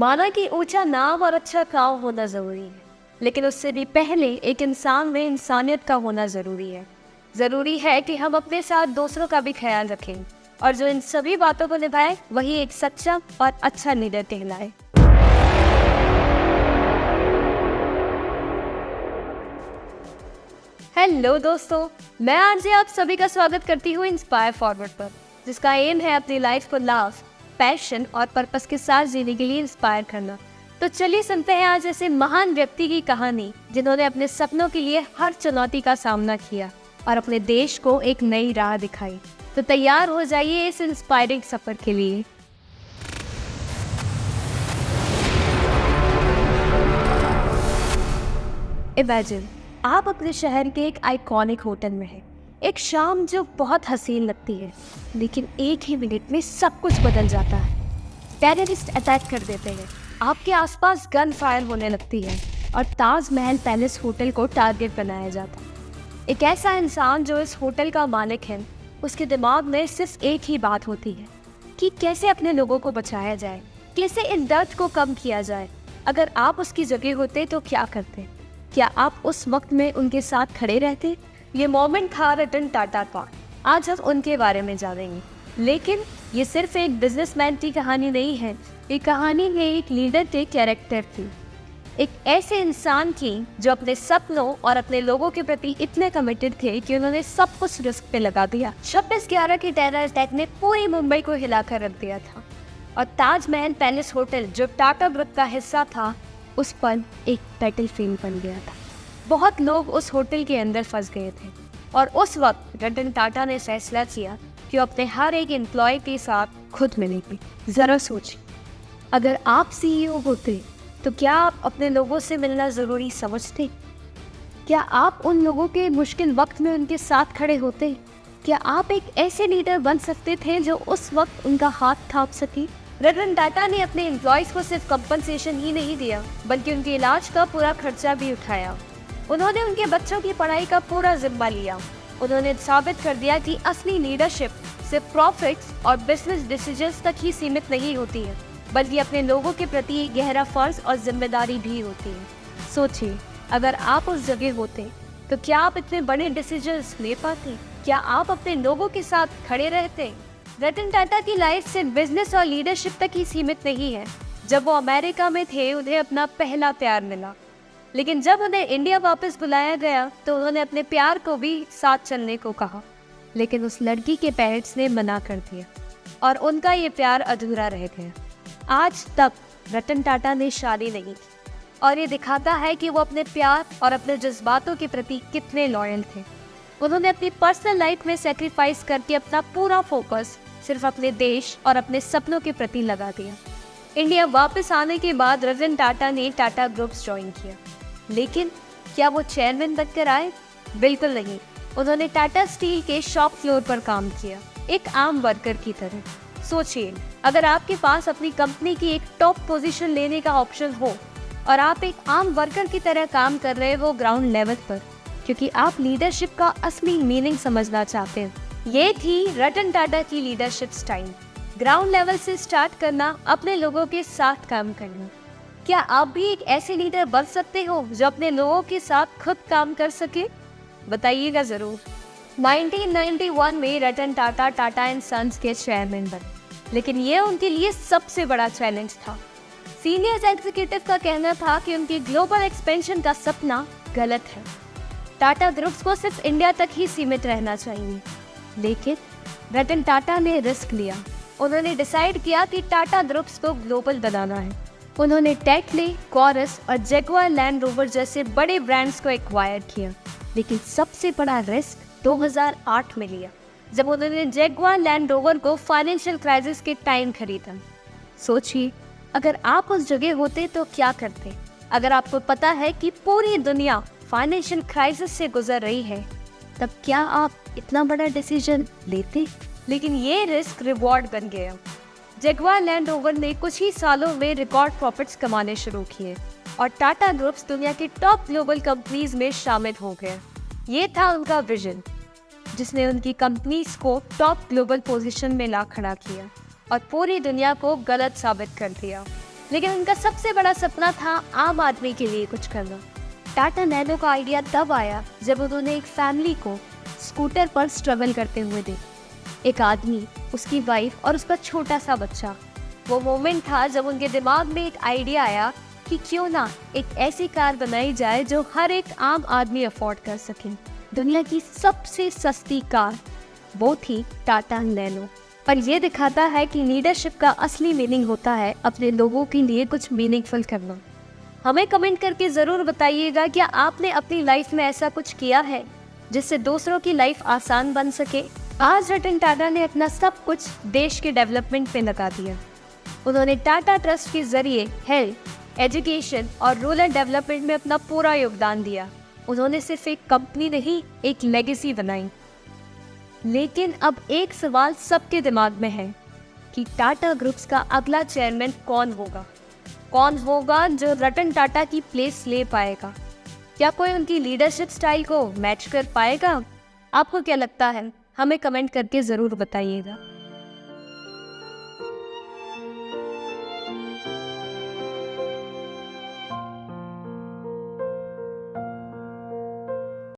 माना कि ऊंचा नाम और अच्छा काम होना ज़रूरी है, लेकिन उससे भी पहले एक इंसान में इंसानियत का होना ज़रूरी है। ज़रूरी है कि हम अपने साथ दूसरों का भी ख्याल रखें और जो इन सभी बातों को निभाए वही एक सच्चा और अच्छा लीडर कहलाए। हेलो दोस्तों, मैं आज आप सभी का स्वागत करती हूँ इंस्पायर फॉरवर्ड पर, जिसका एम है अपनी लाइफ को लव, पैशन और पर्पस के साथ जीने के लिए इंस्पायर करना। तो चलिए सुनते हैं आज ऐसे महान व्यक्ति की कहानी जिन्होंने अपने सपनों के लिए हर चुनौती का सामना किया और अपने देश को एक नई राह दिखाई। तो तैयार हो जाइए इस इंस्पायरिंग सफर के लिए। इमेजिन आप अपने शहर के एक आइकॉनिक होटल में हैं। एक शाम जो बहुत हसीन लगती है, लेकिन एक ही मिनट में सब कुछ बदल जाता है। टेररिस्ट अटैक कर देते हैं, आपके आसपास गन फायर होने लगती है और ताजमहल पैलेस होटल को टारगेट बनाया जाता है। एक ऐसा इंसान जो इस होटल का मालिक है, उसके दिमाग में सिर्फ एक ही बात होती है कि कैसे अपने लोगों को बचाया जाए, कैसे इन दर्द को कम किया जाए। अगर आप उसकी जगह होते तो क्या करते? क्या आप उस वक्त में उनके साथ खड़े रहते? ये मोमेंट था रतन टाटा का। आज हम उनके बारे में जानेंगे, लेकिन ये सिर्फ एक बिजनेसमैन की कहानी नहीं है। ये कहानी है एक लीडर के कैरेक्टर की, एक ऐसे इंसान की जो अपने सपनों और अपने लोगों के प्रति इतने कमिटेड थे कि उन्होंने सब कुछ रिस्क पे लगा दिया। 26/11 की टेरर अटैक ने पूरी मुंबई को हिलाकर रख दिया था और ताजमहल पैलेस होटल जो टाटा ग्रुप का हिस्सा था, उस पर एक बैटलफील्ड बन गया था। बहुत लोग उस होटल के अंदर फंस गए थे और उस वक्त रतन टाटा ने फैसला किया कि वो अपने हर एक एम्प्लॉय के साथ खुद मिलेंगे। ज़रा सोचिए, अगर आप सीईओ होते तो क्या आप अपने लोगों से मिलना ज़रूरी समझते? क्या आप उन लोगों के मुश्किल वक्त में उनके साथ खड़े होते? क्या आप एक ऐसे लीडर बन सकते थे जो उस वक्त उनका हाथ थाम सके? रतन टाटा ने अपने एम्प्लॉयज़ को सिर्फ कंपनसेशन ही नहीं दिया, बल्कि उनके इलाज का पूरा खर्चा भी उठाया। उन्होंने उनके बच्चों की पढ़ाई का पूरा जिम्मा लिया। उन्होंने साबित कर दिया कि असली लीडरशिप सिर्फ प्रॉफिट्स और बिजनेस डिसीजंस तक ही सीमित नहीं होती है, बल्कि अपने लोगों के प्रति गहरा फर्ज और जिम्मेदारी भी होती है। सोचिए, अगर आप उस जगह होते तो क्या आप इतने बड़े डिसीजंस ले पाते? क्या आप अपने लोगों के साथ खड़े रहते? रतन टाटा की लाइफ सिर्फ बिजनेस और लीडरशिप तक ही सीमित नहीं है। जब वो अमेरिका में थे, उन्हें अपना पहला प्यार मिला, लेकिन जब उन्हें इंडिया वापस बुलाया गया तो उन्होंने अपने प्यार को भी साथ चलने को कहा, लेकिन उस लड़की के पेरेंट्स ने मना कर दिया और उनका ये प्यार अधूरा रह गया। आज तक रतन टाटा ने शादी नहीं की और ये दिखाता है कि वो अपने प्यार और अपने जज्बातों के प्रति कितने लॉयल थे। उन्होंने अपनी पर्सनल लाइफ में सेक्रीफाइस करके अपना पूरा फोकस सिर्फ अपने देश और अपने सपनों के प्रति लगा दिया। इंडिया वापस आने के बाद रतन टाटा ने टाटा ग्रुप्स ज्वाइन किया, लेकिन क्या वो चेयरमैन बनकर आए? बिल्कुल नहीं। उन्होंने टाटा स्टील के शॉप फ्लोर पर काम किया, एक आम वर्कर की तरह। सोचिए, अगर आपके पास अपनी कंपनी की एक टॉप पोजीशन लेने का ऑप्शन हो और आप एक आम वर्कर की तरह काम कर रहे हो ग्राउंड लेवल पर, क्योंकि आप लीडरशिप का असली मीनिंग समझना चाहते हैं। ये थी रतन टाटा की लीडरशिप स्टाइल। ग्राउंड लेवल से स्टार्ट करना, अपने लोगों के साथ काम करना। क्या आप भी एक ऐसे लीडर बन सकते हो जो अपने लोगों के साथ खुद काम कर सके? बताइएगा ज़रूर। 1991 में रतन टाटा टाटा एंड सन्स के चेयरमैन बने, लेकिन ये उनके लिए सबसे बड़ा चैलेंज था। सीनियर एग्जीक्यूटिव का कहना था कि उनके ग्लोबल एक्सपेंशन का सपना गलत है। टाटा ग्रुप्स को सिर्फ इंडिया तक ही सीमित रहना चाहिए, लेकिन रतन टाटा ने रिस्क लिया। उन्होंने डिसाइड किया कि टाटा ग्रुप्स को ग्लोबल बनाना है। उन्होंने टेटले, कॉरस और जैगुआर लैंड रोवर जैसे बड़े ब्रांड्स को एक्वायर किया, लेकिन सबसे बड़ा रिस्क 2008 में लिया, जब उन्होंने जैगुआर लैंड रोवर को फाइनेंशियल क्राइसिस के टाइम खरीदा। सोचिए, अगर आप उस जगह होते तो क्या करते? अगर आपको पता है कि पूरी दुनिया फाइनेंशियल क्राइसिस से गुजर रही है, तब क्या आप इतना बड़ा डिसीजन लेते? लेकिन ये रिस्क रिवॉर्ड बन गया। जैगुआर लैंड रोवर ने कुछ ही सालों में रिकॉर्ड प्रॉफिट्स कमाने शुरू किए और टाटा ग्रुप्स दुनिया की टॉप ग्लोबल कंपनीज में शामिल हो गए। ये था उनका विजन, जिसने उनकी कंपनीज को टॉप ग्लोबल पोजीशन में ला खड़ा किया और पूरी दुनिया को गलत साबित कर दिया। लेकिन उनका सबसे बड़ा सपना था आम आदमी के लिए कुछ करना। टाटा नैनो का आइडिया तब आया जब उन्होंने एक फैमिली को स्कूटर पर स्ट्रगल करते हुए देखा। एक आदमी, उसकी वाइफ और उसका छोटा सा बच्चा। वो मोमेंट था जब उनके दिमाग में एक आइडिया आया कि क्यों ना एक ऐसी कार बनाई जाए जो हर एक आम आदमी अफोर्ड कर सके। दुनिया की सबसे सस्ती कार वो थी टाटा नैनो। पर यह दिखाता है कि लीडरशिप का असली मीनिंग होता है अपने लोगों के लिए कुछ मीनिंगफुल करना। हमें कमेंट करके ज़रूर बताइएगा, क्या आपने अपनी लाइफ में ऐसा कुछ किया है जिससे दूसरों की लाइफ आसान बन सके। आज रतन टाटा ने अपना सब कुछ देश के डेवलपमेंट पे लगा दिया। उन्होंने टाटा ट्रस्ट के जरिए हेल्थ, एजुकेशन और रूरल डेवलपमेंट में अपना पूरा योगदान दिया। उन्होंने सिर्फ एक कंपनी नहीं, एक लेगेसी बनाई। लेकिन अब एक सवाल सबके दिमाग में है कि टाटा ग्रुप्स का अगला चेयरमैन कौन होगा? कौन होगा जो रतन टाटा की प्लेस ले पाएगा? क्या कोई उनकी लीडरशिप स्टाइल को मैच कर पाएगा? आपको क्या लगता है? हमें कमेंट करके ज़रूर बताइएगा।